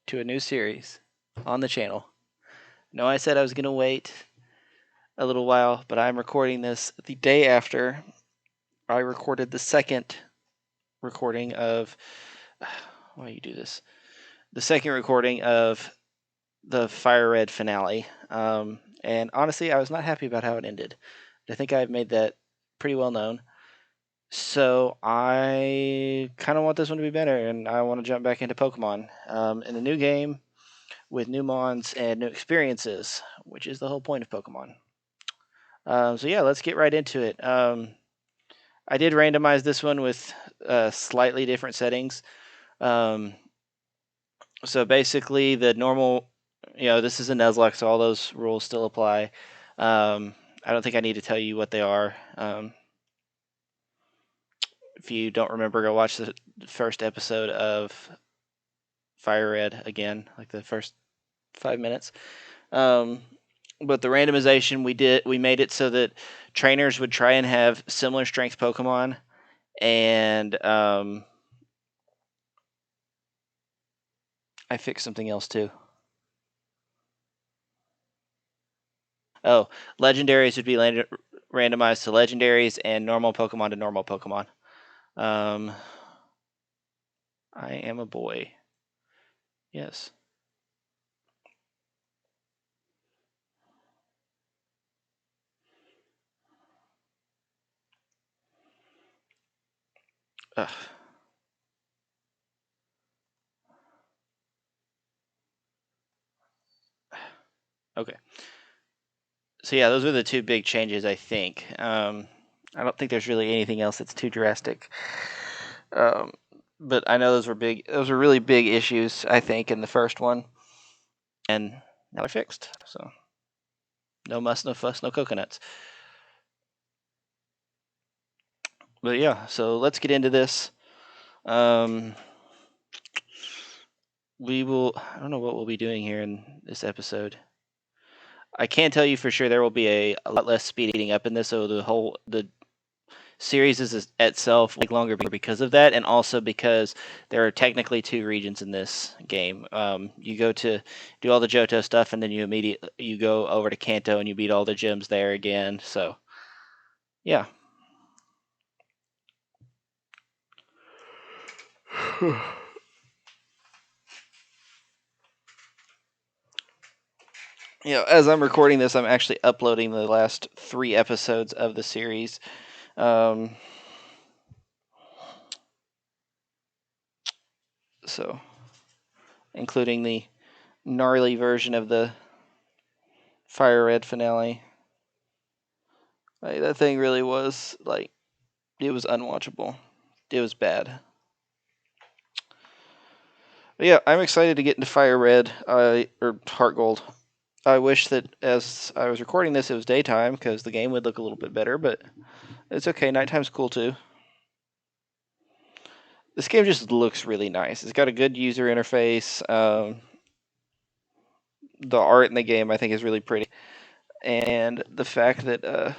to a new series on the channel. I know I said I was going to wait a little while, but I'm recording this the day after I recorded the second recording of... Why do you do this? The second recording of the Fire Red finale. And honestly, I was not happy about how it ended. I think I've made that pretty well known. So I kind of want this one to be better, and I want to jump back into Pokemon in a new game with new mons and new experiences, which is the whole point of Pokemon. So yeah, let's get right into it. I did randomize this one with slightly different settings. So basically, the normal, this is a Nuzlocke, so all those rules still apply. I don't think I need to tell you what they are. If you don't remember, go watch the first episode of Fire Red again, like the first 5 minutes. But the randomization we made it so that trainers would try and have similar strength Pokemon, and I fixed something else too. Oh, legendaries would be randomized to legendaries, and normal Pokemon to normal Pokemon. I am a boy. Yes. Ugh. Okay. So yeah, those are the two big changes, I think. I don't think there's really anything else that's too drastic. But I know those were big. Those were really big issues, I think, in the first one, and now they're fixed. So no muss, no fuss, no coconuts. But yeah, so let's get into this. We will. I don't know what we'll be doing here in this episode. I can tell you for sure there will be a lot less speeding up in this, so the series is itself longer because of that, and also because there are technically two regions in this game. You go to do all the Johto stuff, and then you go over to Kanto and you beat all the gyms there again. So, yeah. As I'm recording this, I'm actually uploading the last 3 episodes of the series. So, including the gnarly version of the Fire Red finale. That thing really was, it was unwatchable. It was bad. But yeah, I'm excited to get into Fire Red, or HeartGold. I wish that as I was recording this, it was daytime, because the game would look a little bit better, but it's okay. Nighttime's cool, too. This game just looks really nice. It's got a good user interface. The art in the game, I think, is really pretty. And the fact that...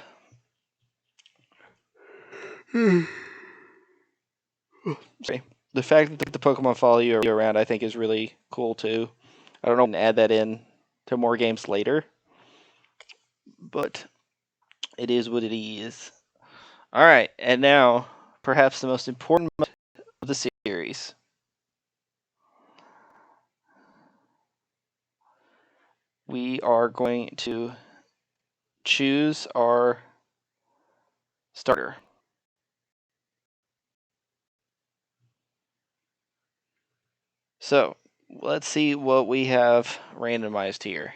sorry. The fact that the Pokemon follow you around, I think, is really cool, too. I don't know if I can add that in to more games later, but it is what it is. All right, and now, perhaps the most important of the series. We are going to choose our starter. So, let's see what we have randomized here.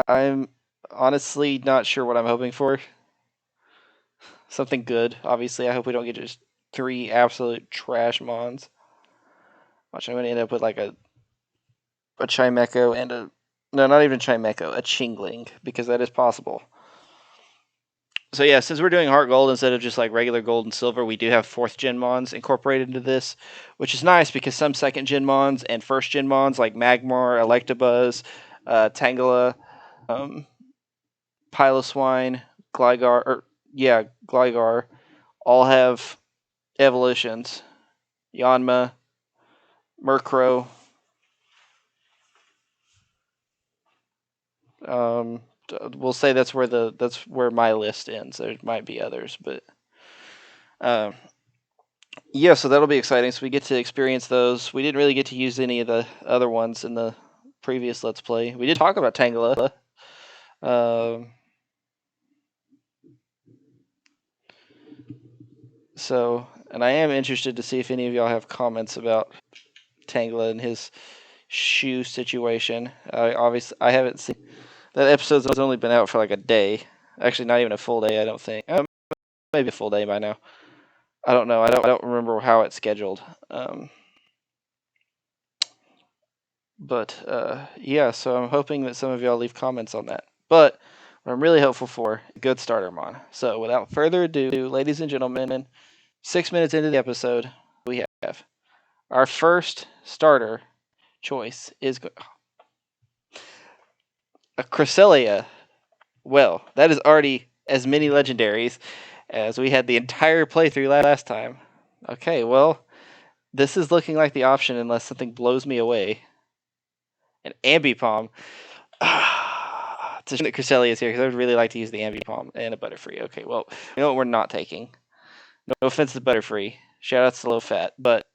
I'm honestly not sure what I'm hoping for. Something good, obviously. I hope we don't get just 3 absolute trash mons. Watch, I'm going to end up with like a Chimecho and a... No, not even Chimecho, a Chingling, because that is possible. So yeah, since we're doing HeartGold instead of just like regular gold and silver, we do have 4th gen mons incorporated into this, which is nice because some 2nd gen mons and 1st gen mons like Magmar, Electabuzz, Tangela, Piloswine, Gligar, all have evolutions. Yanma, Murkrow. We'll say that's where my list ends. There might be others, but yeah. So that'll be exciting. So we get to experience those. We didn't really get to use any of the other ones in the previous Let's Play. We did talk about Tangela. So, and I am interested to see if any of y'all have comments about Tangela and his shoe situation. Obviously, I haven't seen that episode's only been out for like a day. Actually, not even a full day. I don't think. Maybe a full day by now. I don't know. I don't remember how it's scheduled. But yeah. So I'm hoping that some of y'all leave comments on that. But what I'm really hopeful for, good starter So without further ado, ladies and gentlemen, 6 minutes into the episode, we have our first starter choice is a Cresselia. Well, that is already as many legendaries as we had the entire playthrough last time. Okay, well, this is looking like the option unless something blows me away. An Ambipom. It's a shame that Cresselia is here because I would really like to use the Ambipom and a Butterfree. Okay, well, you know what we're not taking? No offense to Butterfree. Shout out to Low Fat, but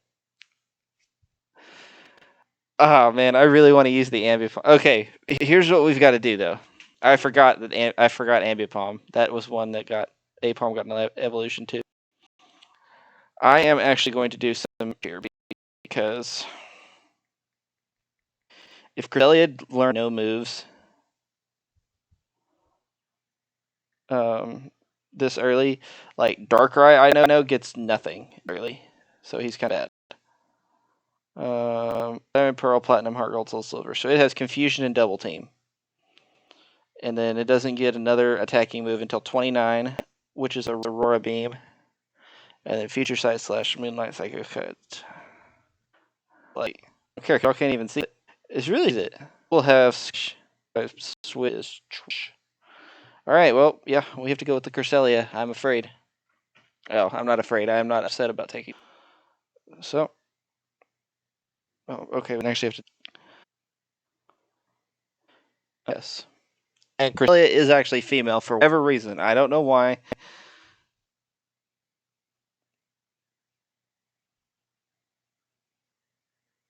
oh man, I really want to use the Ambipom. Okay, here's what we've got to do though. I forgot Ambipom. That was one that got Apom got an evolution too. I am actually going to do some here because if Cresselia learned no moves this early, like Darkrai, I know gets nothing early, so he's kind of bad. Diamond, Pearl, Platinum, Heart Gold, Soul Silver. So it has Confusion and Double Team. And then it doesn't get another attacking move until 29, which is Aurora Beam. And then Future Sight / Moonlight Psycho Cut. Like, okay, y'all can't even see it. It's really it. We'll have Switch. Alright, well, yeah, we have to go with the Cresselia, I'm afraid. Oh, I'm not afraid. I am not upset about taking. So. Oh, okay, we actually have to. Yes. And Cresselia is actually female for whatever reason. I don't know why.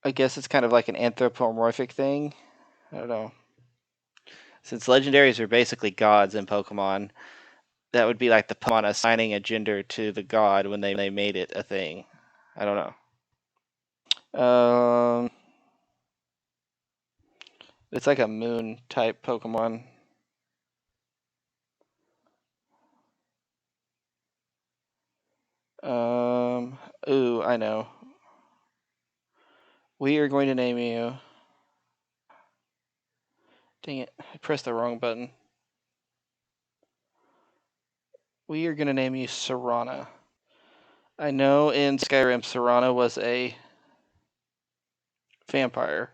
I guess it's kind of like an anthropomorphic thing. I don't know. Since legendaries are basically gods in Pokemon, that would be like the Pokemon assigning a gender to the god when they made it a thing. I don't know. It's like a moon type Pokemon. Ooh, I know. We are going to name you. Dang it, I pressed the wrong button. We are going to name you Serana. I know in Skyrim, Serana was a vampire.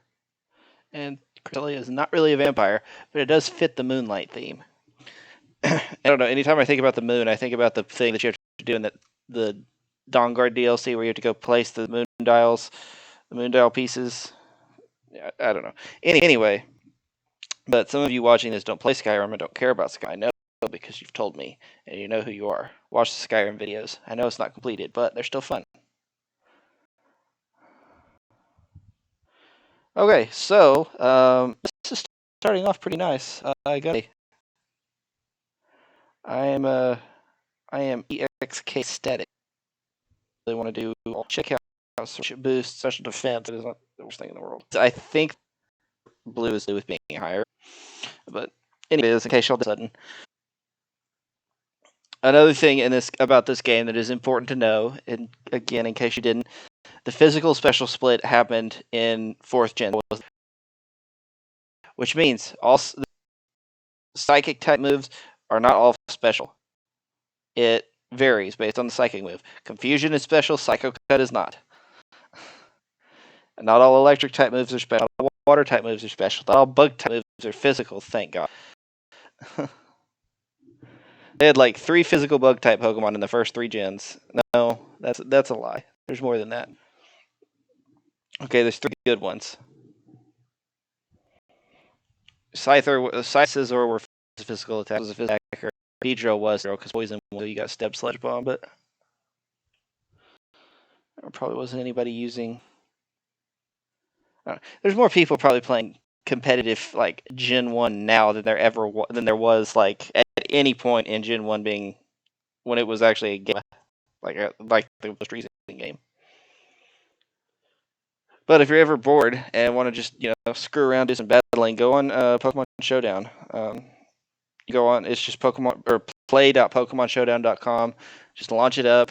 And Cresselia is not really a vampire, but it does fit the moonlight theme. I don't know. Anytime I think about the moon, I think about the thing that you have to do in the Dawnguard DLC where you have to go place the moon dials, the moon dial pieces. I don't know. Anyway, but some of you watching this don't play Skyrim and don't care about Sky. I know because you've told me and you know who you are. Watch the Skyrim videos. I know it's not completed, but they're still fun. Okay, so this is starting off pretty nice. I am EXK static. They want to do check out boost special defense. It is not the worst thing in the world. I think blue is with being higher, but anyways, in case y'all sudden. Another thing about this game that is important to know, and again, in case you didn't, the physical special split happened in 4th gen, which means all psychic type moves are not all special. It varies based on the psychic move. Confusion is special, Psycho Cut is not. Not all electric type moves are special. Not all water type moves are special. Not all bug type moves are physical, thank God. They had like 3 physical bug type Pokemon in the first 3 gens. No, that's a lie. There's more than that. Okay, there's 3 good ones. Scizor were physical attack. Was a physical attacker. Beedrill was because poison. You got Step Sledge Bomb, but there probably wasn't anybody using. There's more people probably playing competitive like Gen 1 now than there was like at any point in Gen 1 being when it was actually a game like the most recent game. But if you're ever bored and want to just screw around, do some battling, go on Pokemon Showdown. You go on, it's just Pokemon or play.pokemonshowdown.com. Just launch it up.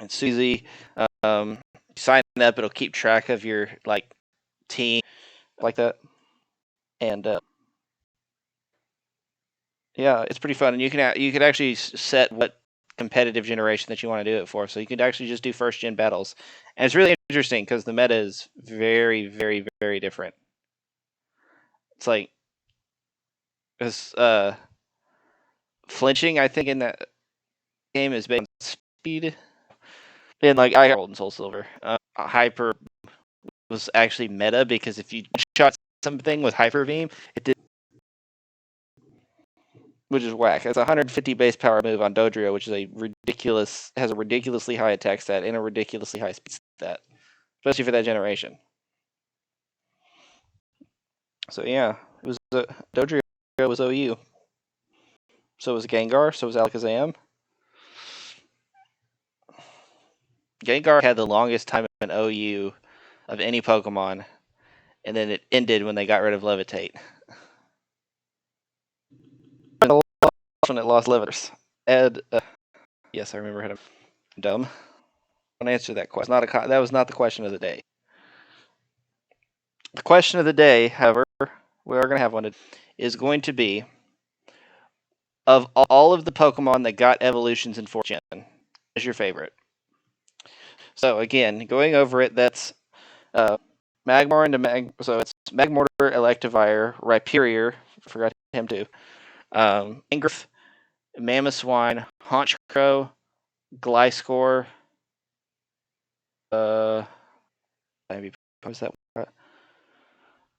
It's easy. Sign up, it'll keep track of your like team like that, and yeah, it's pretty fun. And you can actually set what competitive generation that you want to do it for. So you can actually just do first gen battles, and it's really interesting because the meta is very, very, very different. It's like because flinching, I think in that game is based on speed. And like I Gold and Soul Silver, Hyper was actually meta because if you shot something with Hyper Beam, it did, which is whack. It's a 150 base power move on Dodrio, which is has a ridiculously high attack stat and a ridiculously high speed stat, especially for that generation. So yeah, it was Dodrio was OU. So was Gengar. So was Alakazam. Gengar had the longest time in OU of any Pokemon, and then it ended when they got rid of Levitate. When it lost Leviters. Ed, yes, I remember him. Dumb. Don't answer that question. That was not the question of the day. The question of the day, however, we are going to have one, is going to be of all of the Pokemon that got evolutions in 4th Gen, is your favorite? So again, going over it, that's Magmar into so it's Magmortar, Electivire, Rhyperior, forgot him too, Ingress, Mamoswine, Honchkrow, Gliscor, maybe was that one?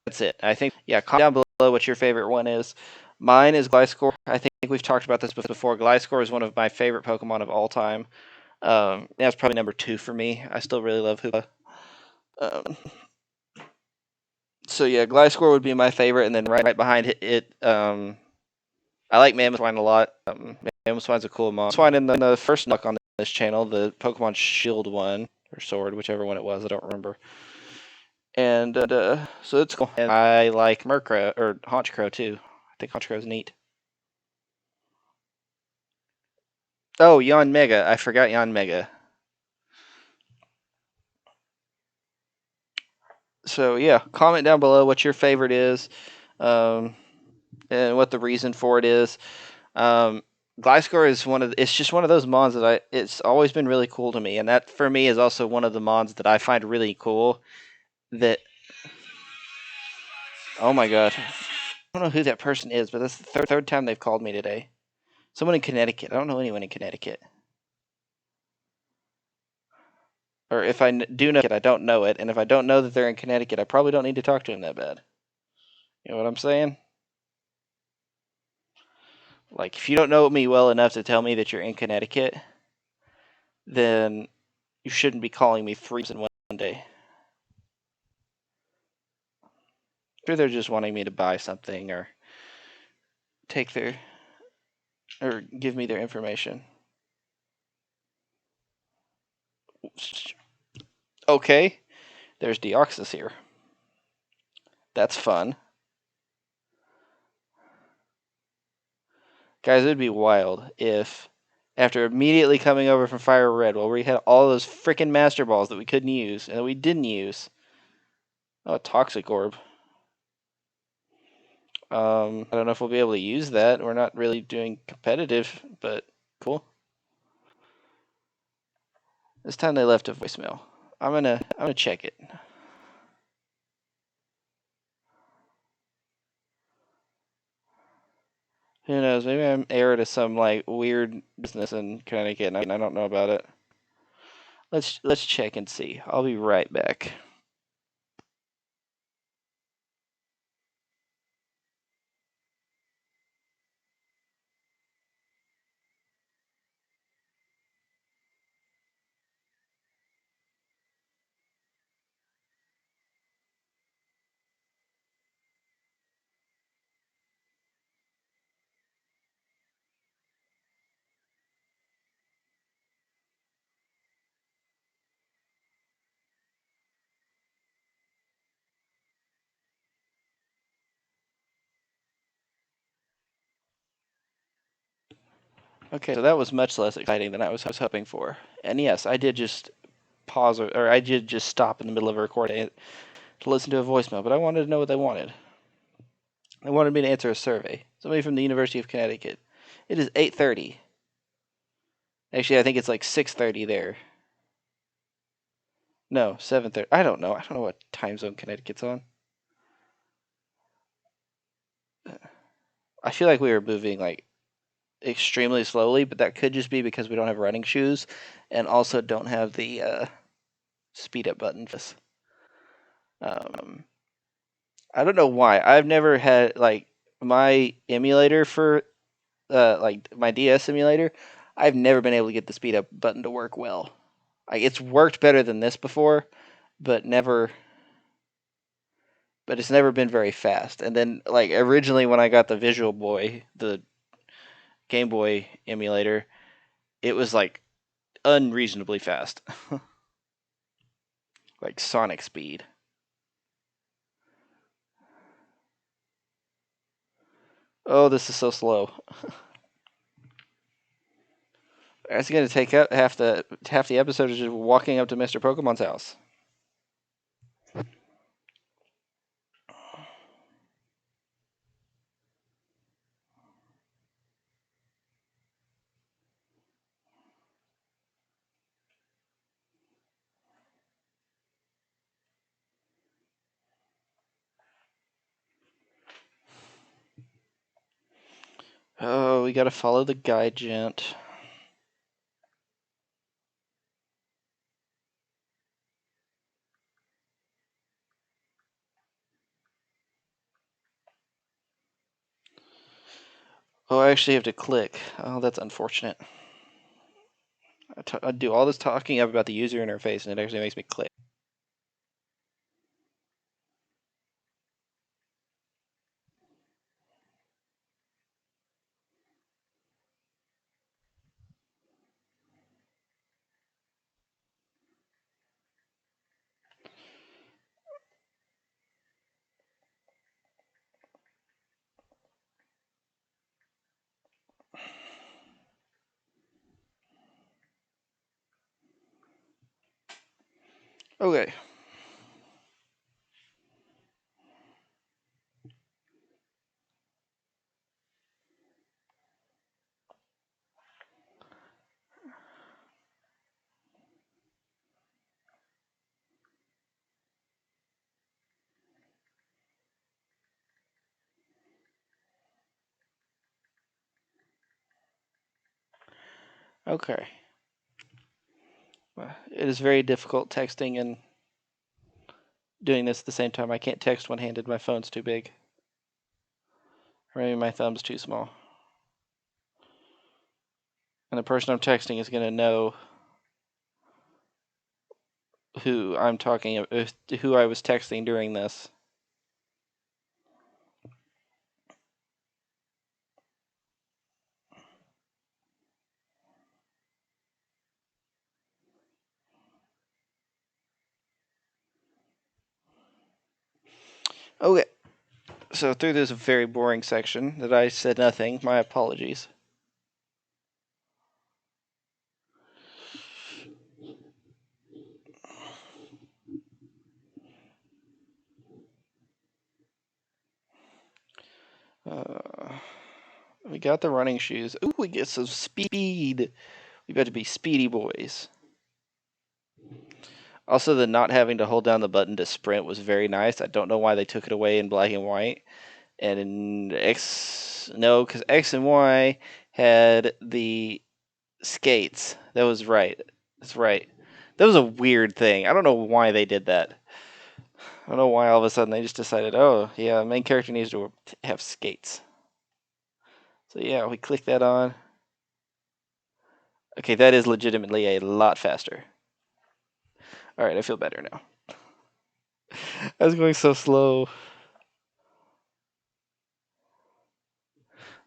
That's it. I think, yeah, comment down below what your favorite one is. Mine is Gliscor. I think we've talked about this before. Gliscor is one of my favorite Pokemon of all time. That's probably number 2 for me. I still really love Hoopa. So yeah, Gliscor would be my favorite, and then right behind it, I like Mamoswine a lot. Mamoswine's a cool mon. Mamoswine in the first knock on this channel, the Pokemon Shield one, or Sword, whichever one it was, I don't remember. And so it's cool. And I like Murkrow, or Honchkrow too. I think Honchkrow's neat. Oh, Yanmega. I forgot Yanmega. So yeah, comment down below what your favorite is, and what the reason for it is. Gliscor is it's just one of those mons that it's always been really cool to me, and that for me is also one of the mons that I find really cool. That, oh my god, I don't know who that person is, but that's the third time they've called me today. Someone in Connecticut. I don't know anyone in Connecticut. Or if I do know it, I don't know it, and if I don't know that they're in Connecticut, I probably don't need to talk to them that bad. You know what I'm saying? Like, if you don't know me well enough to tell me that you're in Connecticut, then you shouldn't be calling me 3 times in one day. Or they're just wanting me to buy something or or give me their information. Okay, there's Deoxys here. That's fun. Guys, it would be wild if, after immediately coming over from Fire Red, where we had all those freaking Master Balls that we couldn't use, and that we didn't use. Oh, a Toxic Orb. I don't know if we'll be able to use that. We're not really doing competitive, but cool. This time they left a voicemail. I'm gonna check it. Who knows? Maybe I'm heir to some like weird business in Connecticut, and I don't know about it. Let's check and see. I'll be right back. Okay, so that was much less exciting than I was hoping for. And yes, I did just pause, or I did just stop in the middle of a recording to listen to a voicemail, but I wanted to know what they wanted. They wanted me to answer a survey. Somebody from the University of Connecticut. It is 8:30. Actually, I think it's like 6:30 there. No, 7:30. I don't know. I don't know what time zone Connecticut's on. I feel like we were moving like extremely slowly, but that could just be because we don't have running shoes and also don't have the speed up button. Um, I don't know why. I've never had like my emulator for like my DS emulator. I've never been able to get the speed up button to work well. Like it's worked better than this before, but never. But it's never been very fast. And then like originally when I got the Visual Boy, the Game Boy emulator, it was like unreasonably fast. Like Sonic speed. Oh, this is so slow. It's gonna take up half the episode is just walking up to Mr. Pokemon's house. Oh, we gotta follow the guide, gent. Oh, I actually have to click. Oh, that's unfortunate. I do all this talking up about the user interface, and it actually makes me click. Okay. Okay. It is very difficult texting and doing this at the same time. I can't text one-handed. My phone's too big. Or maybe my thumb's too small. And the person I'm texting is gonna know who I'm talking, who I was texting during this. Okay. So through this very boring section that I said nothing, my apologies. We got the running shoes. Ooh, we get some speed. We got to be speedy boys. Also, the not having to hold down the button to sprint was very nice. I don't know why they took it away in black and white. And in because X and Y had the skates. That was right. That's right. That was a weird thing. I don't know why they did that. I don't know why all of a sudden they just decided, oh, yeah, main character needs to have skates. So yeah, we click that on. Okay, that is legitimately a lot faster. Alright, I feel better now. I was going so slow.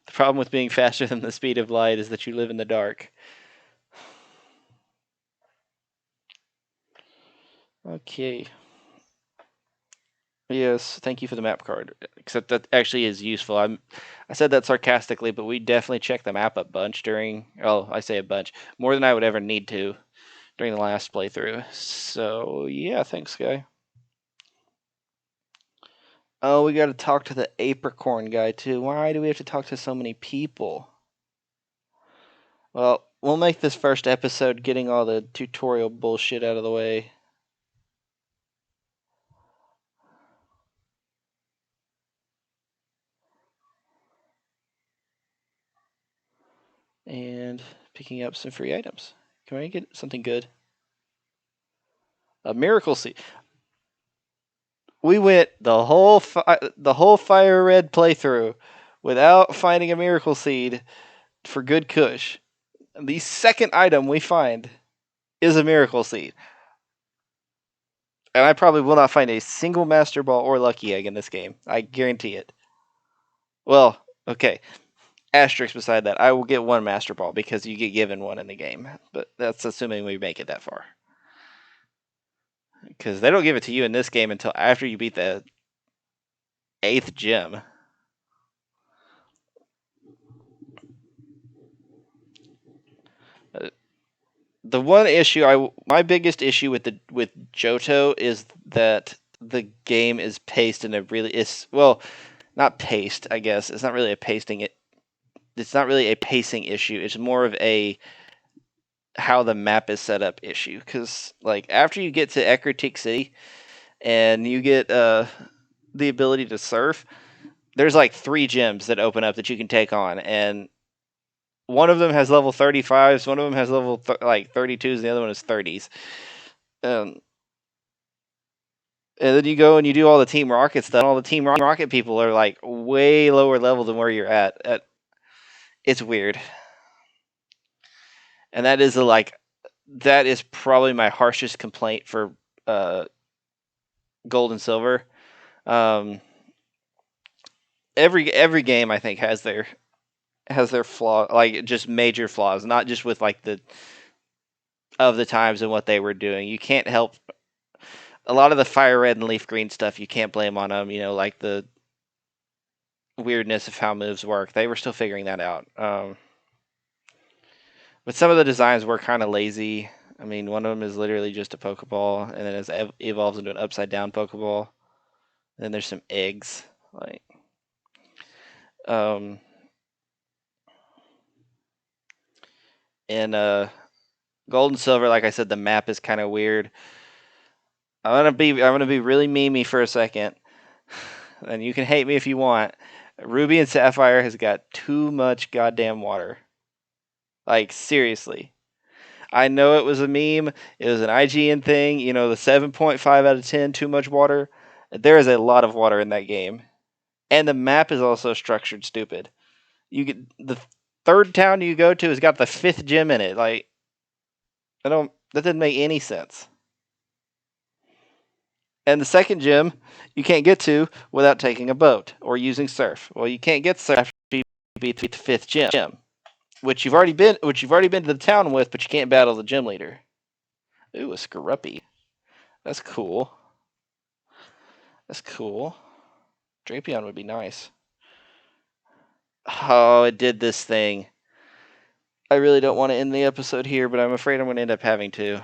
The problem with being faster than the speed of light is that you live in the dark. Okay. Yes, thank you for the map card. Except that actually is useful. I said that sarcastically, but we definitely checked the map a bunch during. Oh, I say a bunch, more than I would ever need to during the last playthrough. So yeah, thanks, guy. Oh, we got to talk to the apricorn guy too. Why do we have to talk to so many people? Well, we'll make this first episode getting all the tutorial bullshit out of the way. And picking up some free items. Can I get something good? A miracle seed. We went the whole fire red playthrough without finding a miracle seed for good kush. The second item we find is a miracle seed. And I probably will not find a single master ball or lucky egg in this game. I guarantee it. Well, okay. Asterisk beside that, I will get one master ball because you get given one in the game. But that's assuming we make it that far. Because they don't give it to you in this game until after you beat the 8th gym. The one issue my biggest issue with Johto is that the game is paced in a really not paced, I guess. It's not really a pacing it's not really a pacing issue. It's more of a how the map is set up issue. Because like after you get to Ecruteak City and you get the ability to surf, there's like 3 gyms that open up that you can take on, and one of them has level 35s, one of them has level 32s, and the other one is 30s. And then you go and you do all the Team Rocket stuff. And all the Team Rocket people are like way lower level than where you're at. It's weird, and that is probably my harshest complaint for Gold and Silver. Every game I think has their flaw, like just major flaws, not just with like the times and what they were doing. You can't help a lot of the fire red and leaf green stuff. You can't blame on them. Like the weirdness of how moves work. They were still figuring that out. But some of the designs were kind of lazy. I mean, one of them is literally just a Pokeball, and then it evolves into an upside down Pokeball. And then there's some eggs, and Gold and Silver. Like I said, the map is kind of weird. I'm gonna be really memey for a second, and you can hate me if you want. Ruby and Sapphire has got too much goddamn water. Like seriously. I know it was a meme. It was an IGN thing. The 7.5 out of 10, too much water. There is a lot of water in that game, and the map is also structured stupid. You get the third town you go to has got the 5th gym in it. Like, that doesn't make any sense. And the second gym you can't get to without taking a boat or using surf. Well, you can't get surf after you beat the 5th gym, which you've already been to the town with, but you can't battle the gym leader. Ooh, a Scruppy. That's cool. Drapion would be nice. Oh, it did this thing. I really don't want to end the episode here, but I'm afraid I'm going to end up having to.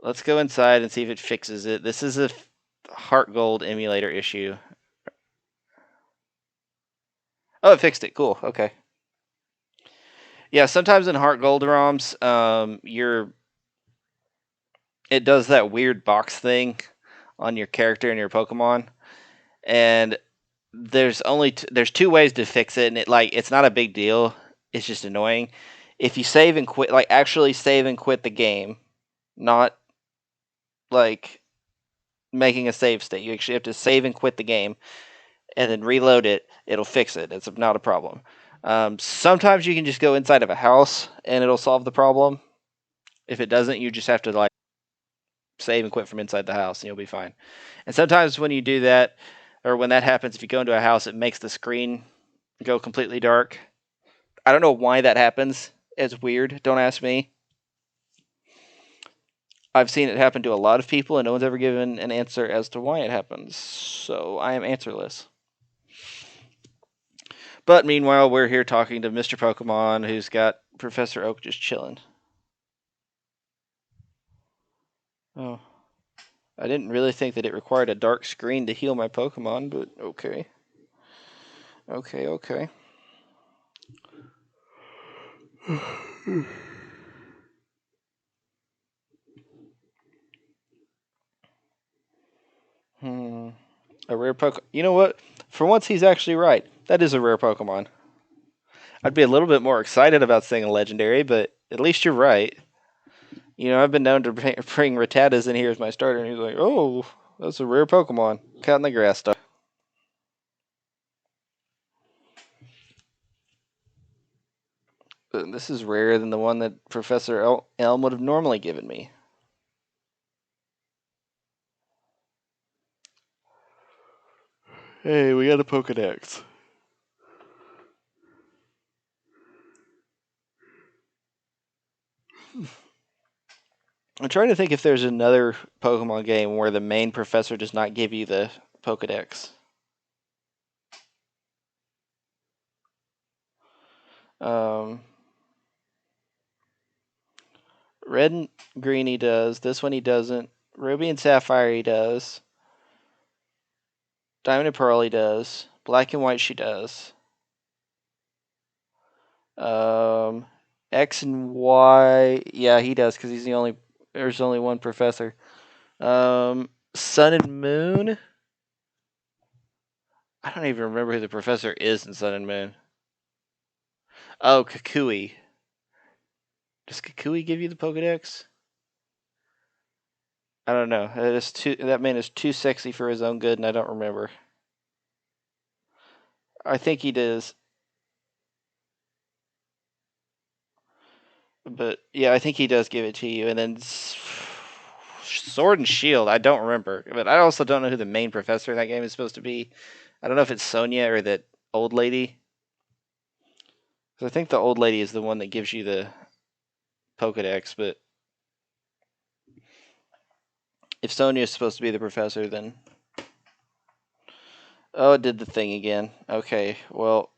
Let's go inside and see if it fixes it. This is a HeartGold emulator issue. Oh, it fixed it. Cool. Okay. Yeah, sometimes in HeartGold ROMs, it does that weird box thing on your character and your Pokemon, and there's 2 ways to fix it, and it's not a big deal. It's just annoying. If you save and quit, actually save and quit the game, not like making a save state. You actually have to save and quit the game, and then reload it. It'll fix it. It's not a problem. Sometimes you can just go inside of a house and it'll solve the problem. If it doesn't, you just have to save and quit from inside the house and you'll be fine. And sometimes when you do that, or when that happens, if you go into a house, it makes the screen go completely dark. I don't know why that happens. It's weird. Don't ask me. I've seen it happen to a lot of people, and no one's ever given an answer as to why it happens. So I am answerless. But meanwhile, we're here talking to Mr. Pokemon, who's got Professor Oak just chilling. Oh. I didn't really think that it required a dark screen to heal my Pokemon, but okay. Okay. A rare Pokemon. You know what? For once, he's actually right. That is a rare Pokemon. I'd be a little bit more excited about saying a legendary, but at least you're right. You know, I've been known to bring Rattatas in here as my starter, and he's like, oh, that's a rare Pokemon. Cut in the grass stuff. This is rarer than the one that Professor Elm would have normally given me. Hey, we got a Pokedex. I'm trying to think if there's another Pokemon game where the main professor does not give you the Pokedex. Red and Green he does. This one he doesn't. Ruby and Sapphire he does. Diamond and Pearl he does. Black and White she does. X and Y, yeah, he does because he's the only. There's only one professor. Sun and Moon. I don't even remember who the professor is in Sun and Moon. Oh, Kukui. Does Kukui give you the Pokedex? I don't know. That man is too sexy for his own good, and I don't remember. I think he does. But yeah, I think he does give it to you. And then Sword and Shield, I don't remember. But I also don't know who the main professor in that game is supposed to be. I don't know if it's Sonia or that old lady. Because I think the old lady is the one that gives you the Pokedex. But if Sonia is supposed to be the professor, then. Oh, it did the thing again. Okay, well.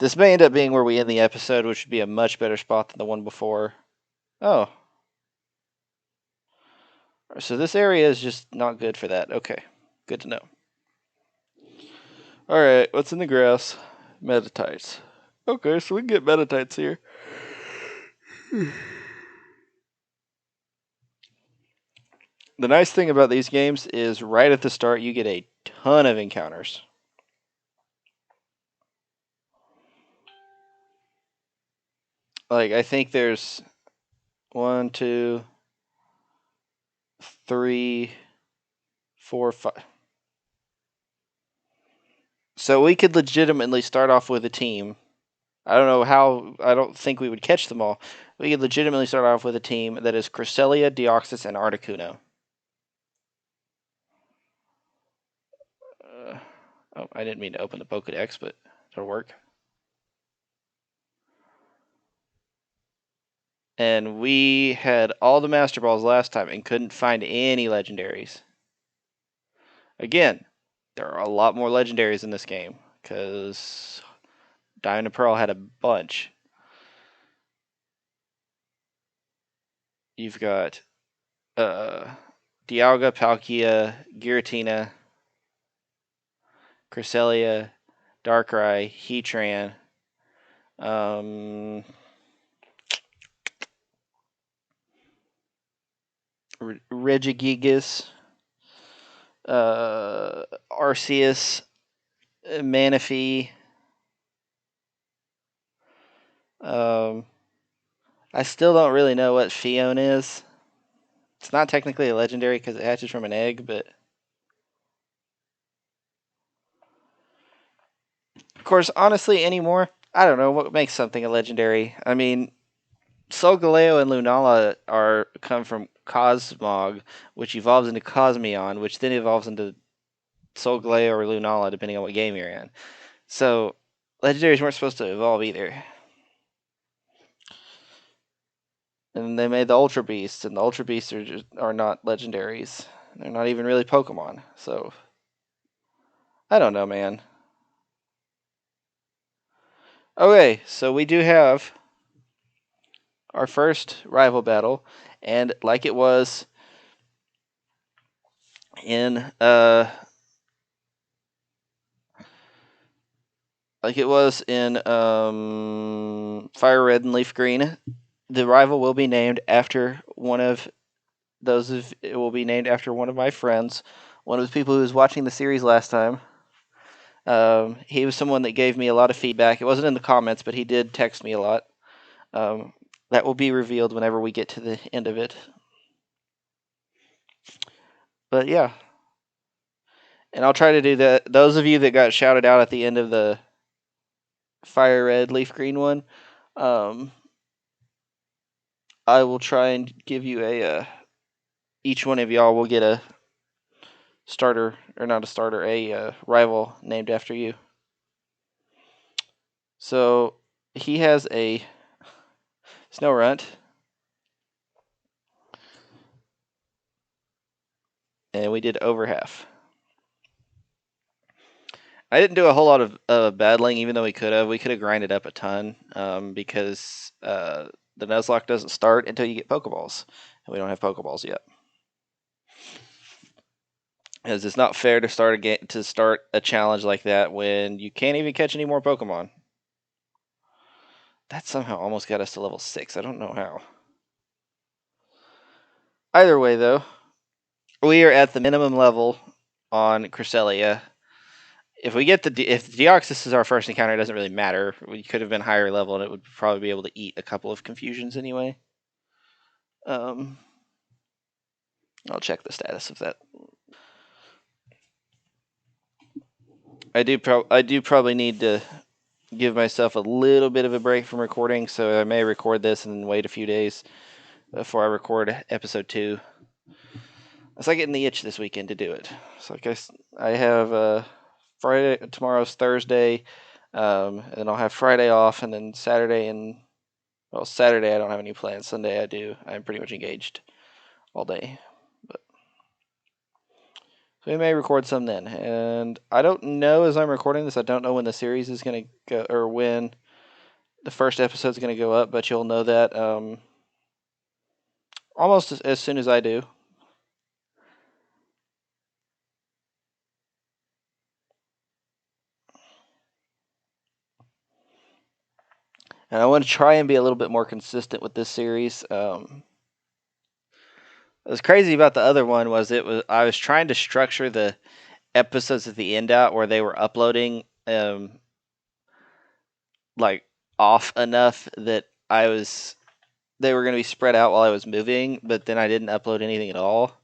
This may end up being where we end the episode, which would be a much better spot than the one before. Oh. So this area is just not good for that. Okay. Good to know. Alright, what's in the grass? Metatites. Okay, so we can get metatites here. The nice thing about these games is right at the start you get a ton of encounters. Like, I think there's 1, 2, 3, 4, 5. So we could legitimately start off with a team. I don't know how. I don't think we would catch them all. We could legitimately start off with a team that is Cresselia, Deoxys, and Articuno. Oh, I didn't mean to open the Pokedex, but it'll work. And we had all the Master Balls last time and couldn't find any legendaries. Again, there are a lot more legendaries in this game because Diamond and Pearl had a bunch. You've got Dialga, Palkia, Giratina, Cresselia, Darkrai, Heatran, Regigigas, Arceus, Manaphy. I still don't really know what Fion is. It's not technically a legendary because it hatches from an egg, but of course, honestly, anymore, I don't know what makes something a legendary. I mean, Solgaleo and Lunala come from Cosmog, which evolves into Cosmion, which then evolves into Solgaleo or Lunala, depending on what game you're in. So, legendaries weren't supposed to evolve either. And they made the Ultra Beasts, and the Ultra Beasts are not legendaries. They're not even really Pokemon. So I don't know, man. Okay, so we do have our first rival battle, and like it was in Fire Red and Leaf Green, the rival will be named after one of it will be named after one of my friends, one of the people who was watching the series last time. He was someone that gave me a lot of feedback. It wasn't in the comments, but he did text me a lot. That will be revealed whenever we get to the end of it. But yeah. And I'll try to do that. Those of you that got shouted out at the end of the Fire Red Leaf Green one, I will try and give you each one of y'all will get a starter, or not a starter, a rival named after you. So he has a Snorunt, and we did over half. I didn't do a whole lot of battling, even though we could have. We could have grinded up a ton because the Nuzlocke doesn't start until you get Pokeballs, and we don't have Pokeballs yet. Because it's not fair to start a challenge like that when you can't even catch any more Pokemon. That somehow almost got us to level 6. I don't know how. Either way, though, we are at the minimum level on Cresselia. If we get if the Deoxys is our first encounter, it doesn't really matter. We could have been higher level, and it would probably be able to eat a couple of confusions anyway. I'll check the status of that. I do probably need to give myself a little bit of a break from recording, so I may record this and then wait a few days before I record episode 2. It's like getting the itch this weekend to do it. So I have Friday, tomorrow's Thursday, and then I'll have Friday off, and then Saturday Saturday I don't have any plans. Sunday I do. I'm pretty much engaged all day. But so we may record some then. And I don't know, as I'm recording this, I don't know when the series is going to go, or when the first episode is going to go up, but you'll know that almost as soon as I do. And I want to try and be a little bit more consistent with this series. What was crazy about the other one was I was trying to structure the episodes at the end out where they were uploading like off enough that they were going to be spread out while I was moving, but then I didn't upload anything at all,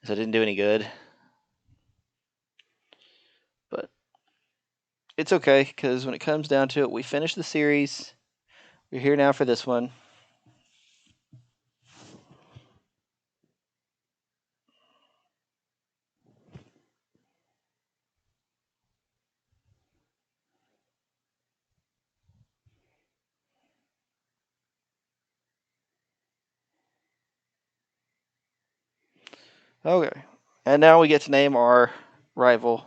so it didn't do any good. But it's okay, because when it comes down to it, we finished the series. We're here now for this one. Okay. And now we get to name our rival.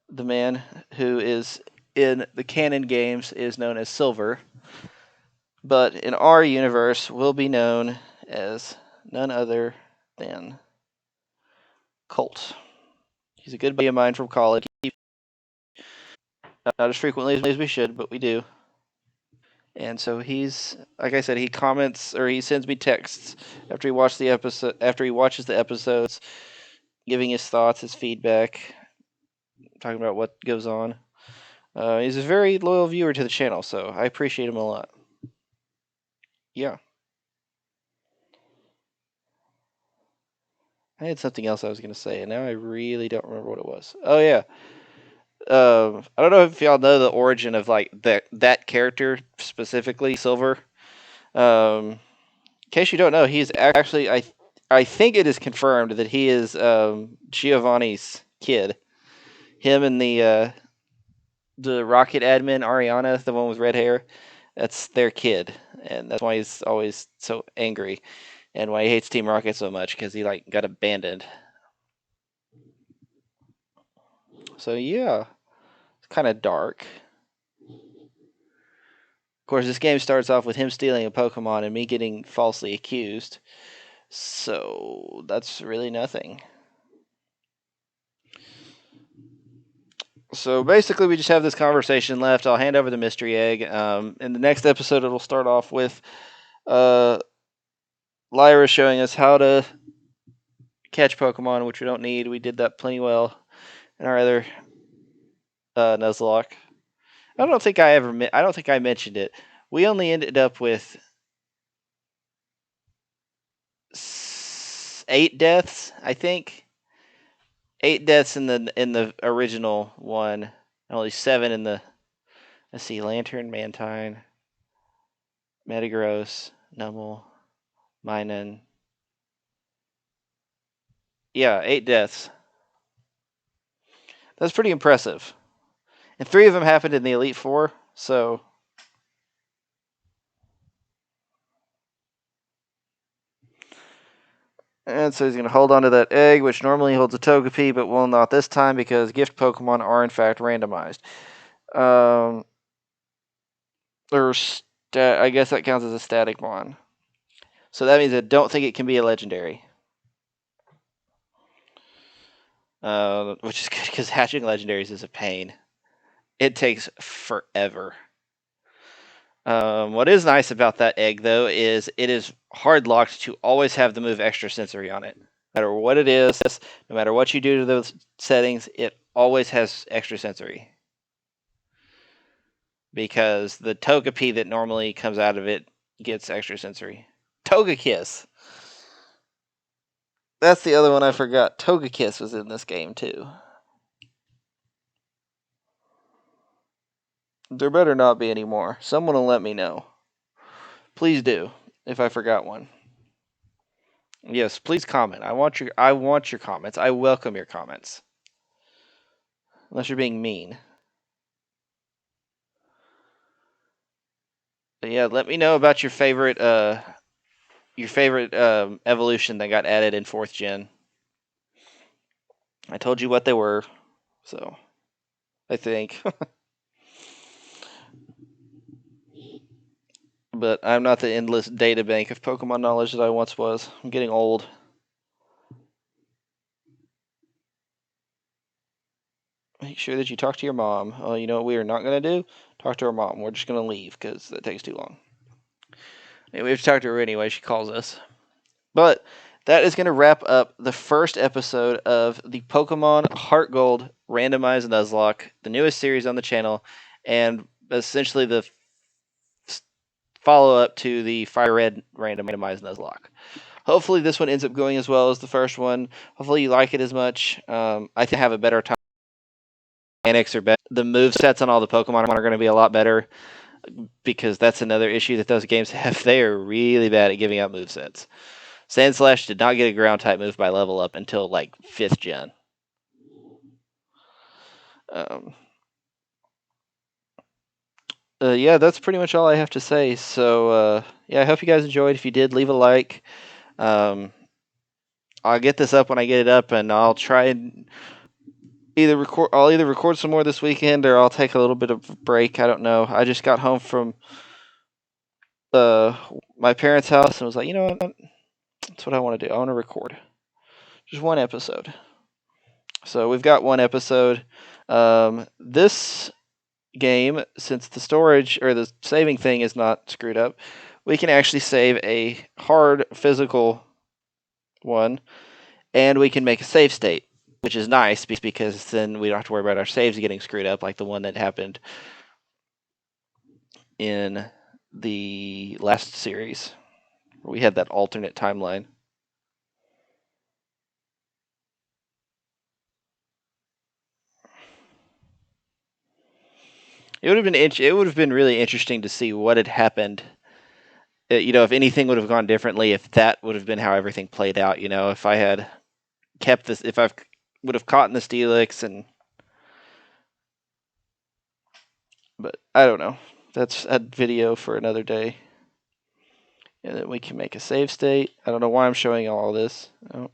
The man who is in the canon games is known as Silver, but in our universe will be known as none other than Colt. He's a good buddy of mine from college. Not as frequently as we should, but we do. And so he's, like I said, he comments or he sends me texts after he watches the episodes, giving his thoughts, his feedback, talking about what goes on. He's a very loyal viewer to the channel, so I appreciate him a lot. Yeah. I had something else I was going to say, and now I really don't remember what it was. Oh, yeah. I don't know if y'all know the origin of like that character specifically, Silver. In case you don't know, he's actually I think it is confirmed that he is Giovanni's kid. Him and the Rocket admin Ariana, the one with red hair, that's their kid, and that's why he's always so angry, and why he hates Team Rocket so much, because he got abandoned. So yeah, it's kind of dark. Of course, this game starts off with him stealing a Pokemon and me getting falsely accused. So that's really nothing. So basically, we just have this conversation left. I'll hand over the mystery egg. In the next episode, it'll start off with Lyra showing us how to catch Pokemon, which we don't need. We did that plenty well in our other Nuzlocke. I don't think I mentioned it. We only ended up with 8 deaths, I think. 8 deaths in the original one, and only 7 in the. Let's see, Lantern, Mantine, Metagross, Numel, Minun. Yeah, 8 deaths. That's pretty impressive. And 3 of them happened in the Elite Four, so. And so he's going to hold on to that egg, which normally holds a Togepi, but will not this time because gift Pokemon are in fact randomized. I guess that counts as a static one. So that means I don't think it can be a legendary. Which is good because hatching legendaries is a pain. It takes forever. What is nice about that egg, though, is it is hard locked to always have the move Extra Sensory on it. No matter what it is, no matter what you do to those settings, it always has Extra Sensory. Because the Togepi that normally comes out of it gets Extra Sensory. Togekiss! That's the other one I forgot. Togekiss was in this game, too. There better not be any more. Someone will let me know. Please do, if I forgot one. Yes, please comment. I want your comments. I welcome your comments. Unless you're being mean. But yeah, let me know about your favorite evolution that got added in 4th gen. I told you what they were, so I think. But I'm not the endless data bank of Pokemon knowledge that I once was. I'm getting old. Make sure that you talk to your mom. Oh, you know what we are not going to do? Talk to our mom. We're just going to leave because that takes too long. We have to talk to her anyway. She calls us. But that is going to wrap up the first episode of the Pokemon HeartGold Randomized Nuzlocke, the newest series on the channel, and essentially the follow-up to the Fire Red Randomized Nuzlocke. Hopefully this one ends up going as well as the first one. Hopefully you like it as much. I think I have a better time. Mechanics are better. The move sets on all the Pokemon are going to be a lot better because that's another issue that those games have. They are really bad at giving out move sets. Sandslash did not get a ground type move by level up until like 5th gen. Yeah, that's pretty much all I have to say. So yeah, I hope you guys enjoyed. If you did, leave a like. I'll get this up when I get it up, and I'll try and either record some more this weekend, or I'll take a little bit of a break. I don't know. I just got home from my parents' house and was like, you know what? That's what I want to do. I want to record just one episode. So we've got one episode. This game, since the storage or the saving thing is not screwed up, we can actually save a hard physical one, and we can make a save state, which is nice because then we don't have to worry about our saves getting screwed up like the one that happened in the last series where we had that alternate timeline. It would have been really interesting to see what had happened. If anything would have gone differently, if that would have been how everything played out. If I had kept this, if I would have caught in the Steelix but I don't know. That's a video for another day. And then we can make a save state. I don't know why I'm showing all this. Oh,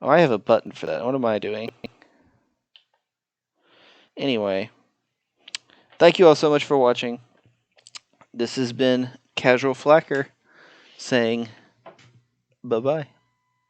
I have a button for that. What am I doing? Anyway, thank you all so much for watching. This has been Casual Flacker saying bye-bye.